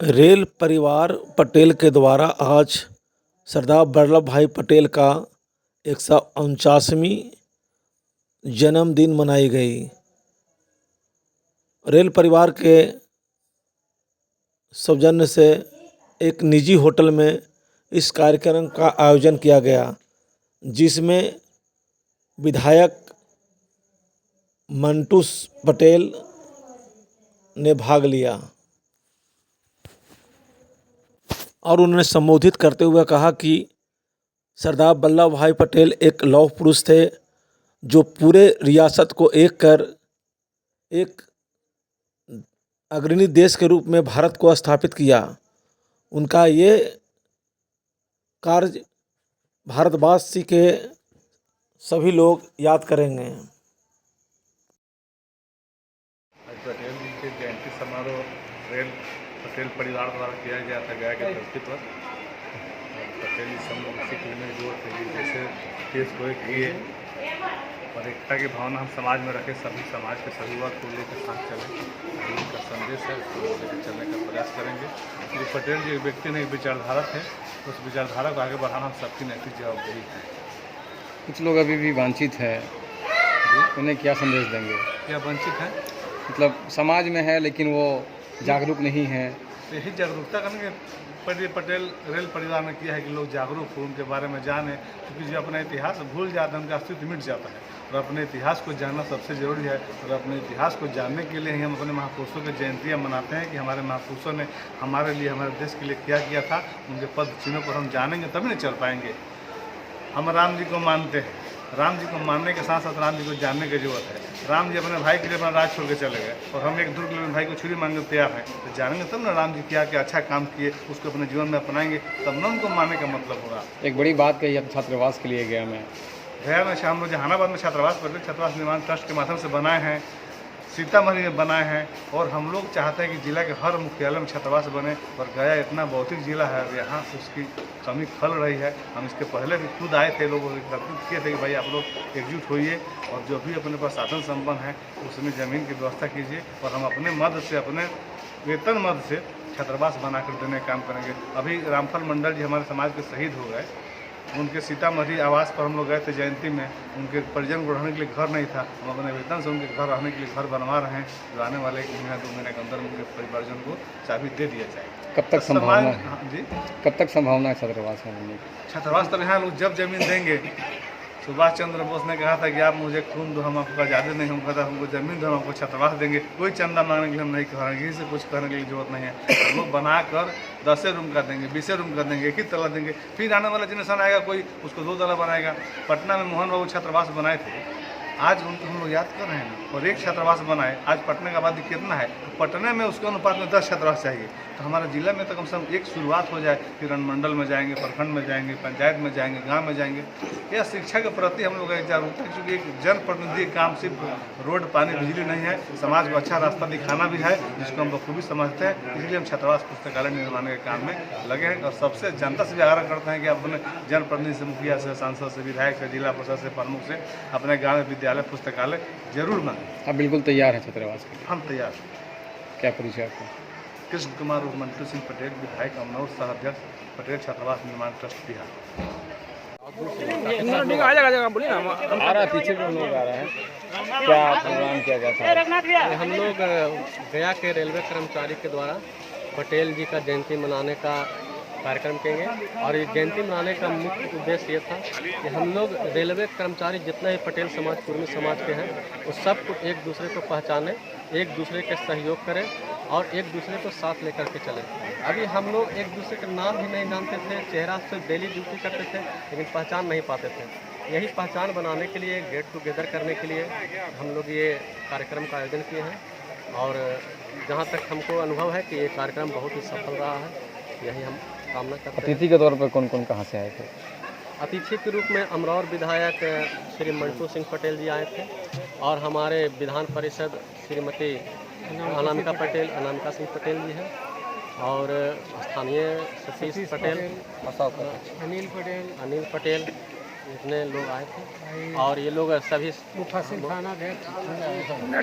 Rail परिवार पटेल के द्वारा आज सरदार वल्लभ भाई पटेल का 149वीं जन्मदिन मनाई गई। रेल परिवार के सौजन्य से एक निजी होटल में इस कार्यक्रम का आयोजन किया गया, जिसमें विधायक मंटू पटेल ने भाग लिया और उन्होंने संबोधित करते हुए कहा कि सरदार वल्लभ भाई पटेल एक लौह पुरुष थे, जो पूरे रियासत को एक कर एक अग्रणी देश के रूप में भारत को स्थापित किया। उनका ये कार्य भारतवासी के सभी लोग याद करेंगे। आज पटेल जी के जयंती समारोह रेल पटेल परिवार द्वारा किया गया था गया के धरती पर। पटेल जी सब लोग इसी के लिए जोर थे कि जैसे देश को एक किए और एकता की भावना हम समाज में रखें, सभी समाज के सभी वर्ग को लेकर साथ चलें, यही का संदेश है, उसको लेकर चलने का प्रयास करेंगे। क्योंकि पटेल जी एक व्यक्ति नहीं, विचारधारक है, उस विचारधारा को आगे बढ़ाना हम सबकी नैतिक जवाबदेही है। कुछ लोग अभी भी वंचित है, उन्हें क्या संदेश देंगे? क्या वंचित है? मतलब समाज में है लेकिन वो जागरूक नहीं है। यही जागरूकता करेंगे। पटेल रेल परिवार ने किया है कि लोग जागरूक हो, उनके बारे में जाने, क्योंकि जो अपना इतिहास भूल जाता है उनका अस्तित्व मिट जाता है। और अपने इतिहास को जानना सबसे ज़रूरी है। और अपने इतिहास को जानने के लिए ही हम अपने महापुरुषों की जयंतियाँ मनाते हैं कि हमारे महापुरुषों ने हमारे लिए, हमारे देश के लिए क्या किया था। उनके पद चिन्हों पर हम जानेंगे तभी नहीं चल पाएंगे। हम राम जी को मानते हैं, राम जी को मानने के साथ साथ राम जी को जानने की जरूरत है। राम जी अपने भाई के लिए अपना राज छोड़ के चले गए और हम एक दुर्ग भाई को छुरी मांगने को तैयार हैं, तो जानेंगे तब ना राम जी क्या क्या अच्छा काम किए, उसको अपने जीवन में अपनाएंगे, तब ना उनको मानने का मतलब होगा। एक बड़ी बात कही है, छात्रावास के लिए गया मैं हम लोग जहानाबाद में छात्रावास निर्माण ट्रस्ट के माध्यम से बनाए हैं, सीतामढ़ी में बनाए हैं, और हम लोग चाहते हैं कि जिला के हर मुख्यालय में छात्रावास बने। और गया इतना भौतिक जिला है, यहाँ से उसकी कमी खल रही है। हम इसके पहले भी खुद आए थे, लोगों को एकत्रित किए थे कि भाई आप लोग एकजुट होइए और जो भी अपने पास साधन संपन्न है उसमें ज़मीन की व्यवस्था कीजिए, और हम अपने मद से, अपने वेतन मद से छात्रावास बनाकर देने का काम करेंगे। अभी रामफल मंडल जी हमारे समाज के शहीद हो गए, उनके सीतामढ़ी आवास पर हम लोग गए थे जयंती में। उनके परिजन को रहने के लिए घर नहीं था, हम अपने वेतन से उनके घर रहने के लिए घर बनवा रहे हैं, जो आने वाले 1 महीना 2 महीने के अंदर उनके परिवारजन को चाबी दे दिया जाए। कब तक संभावना है? हाँ जी, कब तक संभावना है छात्रावास में? छात्रावास तब यहाँ लोग जब जमीन देंगे। सुभाष चंद्र बोस ने कहा था कि आप मुझे खून दो, हम आपको आज़ादी नहीं, हम कहता हमको ज़मीन दो, हम आपको छात्रावास देंगे। कोई चंदा मांगने के लिए हम नहीं कह रहे हैं, किसी से कुछ करने की जरूरत नहीं है। हम लोग बना कर 10 रूम का देंगे, 20 रूम का देंगे, 1 ही तला देंगे। फिर आने वाला जनरेशन आएगा, कोई उसको 2 तला बनाएगा। पटना में मोहन बाबू छात्रावास बनाए थे, आज उनको हम लोग याद कर रहे हैं, और 1 छात्रावास बनाए। आज पटना का आबादी कितना है, तो पटना में उसके अनुपात में 10 छात्रावास चाहिए। तो हमारा जिला में तो कम से कम एक शुरुआत हो जाए, फिर अनुमंडल में जाएंगे, प्रखंड में जाएंगे, पंचायत में जाएंगे, गांव में जाएंगे। यह शिक्षा के प्रति हम लोग जागरूकता है, क्योंकि एक जनप्रतिनिधि काम सिर्फ रोड, पानी, बिजली नहीं है, समाज को अच्छा रास्ता दिखाना भी है, जिसको हम बखूबी समझते हैं। इसलिए हम छात्रावास पुस्तकालय निर्माण के काम में लगे हैं, और सबसे जनता से भी आग्रह करते हैं कि अपने जनप्रतिनिधि से, मुखिया से, सांसद से, विधायक से, जिला परिषद से, प्रमुख से अपने गाँव में विद्यालय पुस्तकालय जरूर मांगें। आप बिल्कुल तैयार हैं छात्रावास के लिए? हम तैयार। क्या परिचय आपका? कृष्ण कुमार उर्फ मंटू सिंह पटेल, विधायक अमनौर, सह अध्यक्ष पटेल छात्रावास निर्माण ट्रस्ट बिहार। आ रहा पीछे भी लोग आ रहे हैं, क्या प्रोग्राम किया जाता है? हम लोग गया के रेलवे कर्मचारी के द्वारा पटेल जी का जयंती मनाने का कार्यक्रम करेंगे। और ये जयंती मनाने का मुख्य उद्देश्य ये था कि हम लोग रेलवे कर्मचारी जितने ही पटेल समाज, कुर्मी समाज के हैं, उस सबको एक दूसरे को पहचाने, एक दूसरे के सहयोग करें और एक दूसरे को साथ लेकर के चलें। अभी हम लोग एक दूसरे का नाम भी नहीं जानते थे, चेहरा से डेली ड्यूटी करते थे, लेकिन पहचान नहीं पाते थे। यही पहचान बनाने के लिए, गेट टुगेदर करने के लिए हम लोग ये कार्यक्रम का आयोजन किए हैं। और जहाँ तक हमको अनुभव है कि ये कार्यक्रम बहुत ही सफल रहा है, यही हम कामना करते हैं। अतिथि के तौर पर कौन कौन कहाँ से आए थे? अतिथि के रूप में अमरौर विधायक श्री मंटू सिंह पटेल जी आए थे, और हमारे विधान परिषद श्रीमती अनामिका सिंह पटेल जी हैं, और स्थानीय सतीश पटेल, अनिल पटेल, जितने लोग आए थे, और ये लोग सभी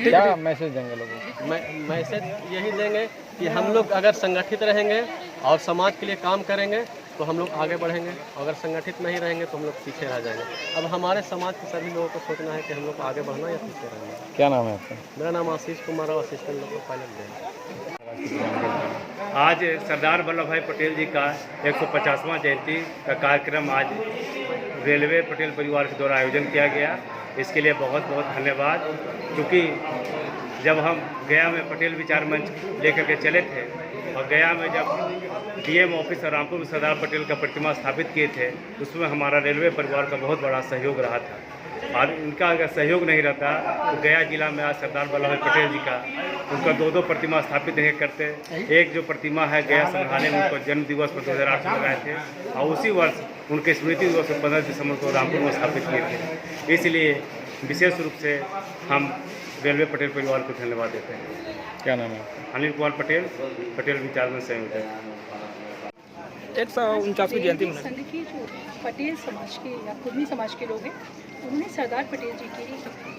क्या मैसेज देंगे लोगों को? मैसेज यही देंगे कि हम लोग अगर संगठित रहेंगे और समाज के लिए काम करेंगे तो हम लोग आगे बढ़ेंगे, अगर संगठित नहीं रहेंगे तो हम लोग पीछे रह जाएंगे। अब हमारे समाज के सभी लोगों को सोचना है कि हम लोग आगे बढ़ना या पीछे रहना। क्या नाम है आपका? मेरा नाम आशीष कुमार और असिस्टेंट लोको पायलट है। आज सरदार वल्लभ भाई पटेल जी का 150वां जयंती का कार्यक्रम आज रेलवे पटेल परिवार के द्वारा आयोजन किया गया। इसके लिए बहुत बहुत धन्यवाद, क्योंकि जब हम गया में पटेल विचार मंच लेकर के चले थे और गया में जब डीएम ऑफिस और रामपुर में सरदार पटेल का प्रतिमा स्थापित किए थे, उसमें हमारा रेलवे परिवार का बहुत बड़ा सहयोग रहा था। और इनका अगर सहयोग नहीं रहता तो गया जिला में आज सरदार वल्लभ भाई पटेल जी का उनका दो प्रतिमा स्थापित नहीं करते। एक जो प्रतिमा है गया संग्रहालय में उनको जन्म दिवस पर 2008 में लगाए थे, और उसी वर्ष उनके स्मृति दिवस पर 15 दिसंबर को रामपुर में स्थापित किए थे। इसलिए विशेष रूप से हम रेलवे पटेल परिवार को धन्यवाद देते हैं। क्या नाम है? अनिल कुमार पटेल, पटेल विचार में संयोजक। 149वीं जयंती मनाई। संघ के जो पटेल समाज के या कुर्मी समाज के लोग हैं, उन्होंने सरदार पटेल जी की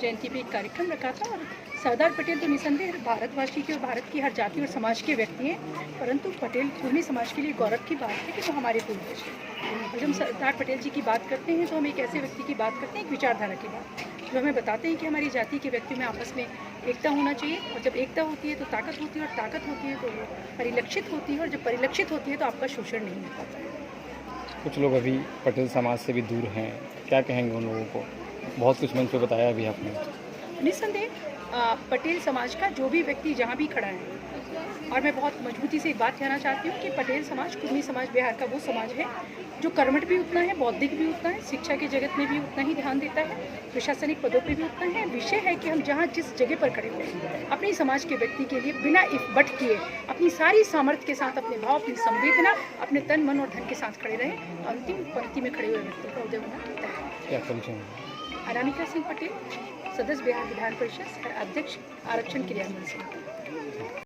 जयंती पे एक कार्यक्रम रखा था। और सरदार पटेल तो निसंदेह भारतवासी के और भारत की हर जाति और समाज के व्यक्ति हैं, परंतु पटेल कुर्मी समाज के लिए गौरव की बात है कि वो हमारे पूर्वज हैं। और जब हम सरदार पटेल जी की बात करते हैं तो हम एक ऐसे व्यक्ति की बात करते हैं, एक विचारधारा की बात, जो हमें बताते हैं कि हमारी जाति के व्यक्तियों में आपस में एकता होना चाहिए। और जब एकता होती है तो ताकत होती है, और ताकत होती है तो वो परिलक्षित होती है, और जब परिलक्षित होती है तो आपका शोषण नहीं हो पाता है। कुछ लोग अभी पटेल समाज से भी दूर हैं, क्या कहेंगे उन लोगों को? बहुत कुछ मंच पे बताया अभी आपने। निस्संदेह पटेल समाज का जो भी व्यक्ति जहाँ भी खड़ा है, और मैं बहुत मजबूती से एक बात कहना चाहती हूँ कि पटेल समाज, कुर्मी समाज बिहार का वो समाज है जो कर्मठ भी उतना है, बौद्धिक भी उतना है, शिक्षा के जगत में भी उतना ही ध्यान देता है, प्रशासनिक पदों पे भी उतना है। विषय है कि हम जहाँ जिस जगह पर खड़े हुए अपने समाज के व्यक्ति के लिए बिना इफ़ किए अपनी सारी सामर्थ्य के साथ, अपने भाव, अपनी संवेदना, अपने तन मन और धन के साथ खड़े रहें। अंतिम पंक्ति में खड़े हुए व्यक्ति का उदय होना होता है। क्या परिचय? अनामिका सिंह पटेल, सदस्य बिहार विधान परिषद, अध्यक्ष आरक्षण क्रियान्वयन समिति।